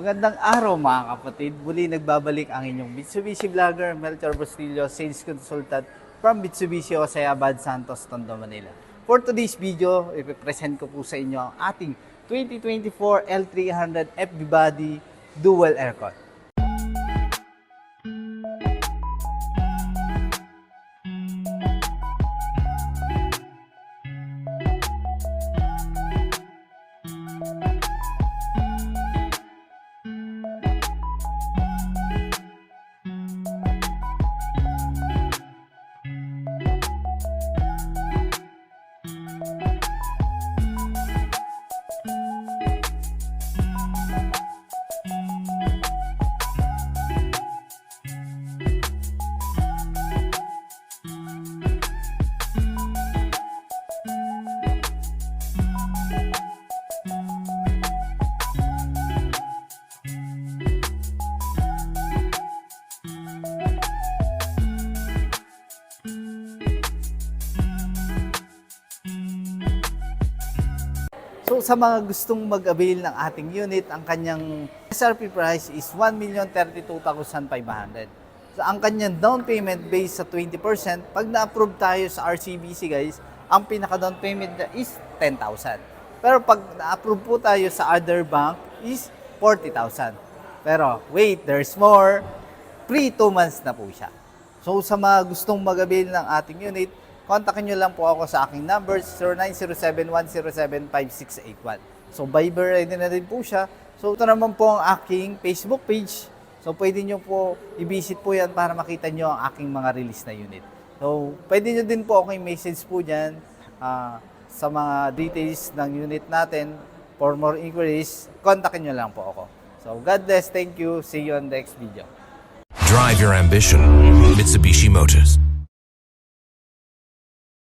Magandang araw mga kapatid. Muli nagbabalik ang inyong Mitsubishi vlogger, Melchor Bustillo, sales consultant from Mitsubishi Osayabad, Santos, Tondo, Manila. For today's video, ipipresent ko po sa inyo ang ating 2024 L300 FB Body Dual Aircon. So sa mga gustong mag-avail ng ating unit, ang kanyang SRP price is 1,032,500. So ang kanyang down payment based sa 20%, pag na-approve tayo sa RCBC guys, ang pinaka-down payment na is 10,000. Pero pag na-approve po tayo sa other bank is 40,000. Pero wait, there's more. Free 2 months na po siya. So sa mga gustong mag-avail ng ating unit, kontakin nyo lang po ako sa aking number, 0907-107-5681. So, Viber ready na din po siya. So, ito naman po ang aking Facebook page. So, pwede nyo po i-visit po yan para makita nyo ang aking mga release na unit. So, pwede nyo din po ako i-message po dyan sa mga details ng unit natin. For more inquiries, kontakin nyo lang po ako. So, God bless. Thank you. See you on the next video. Drive your ambition. Mitsubishi Motors.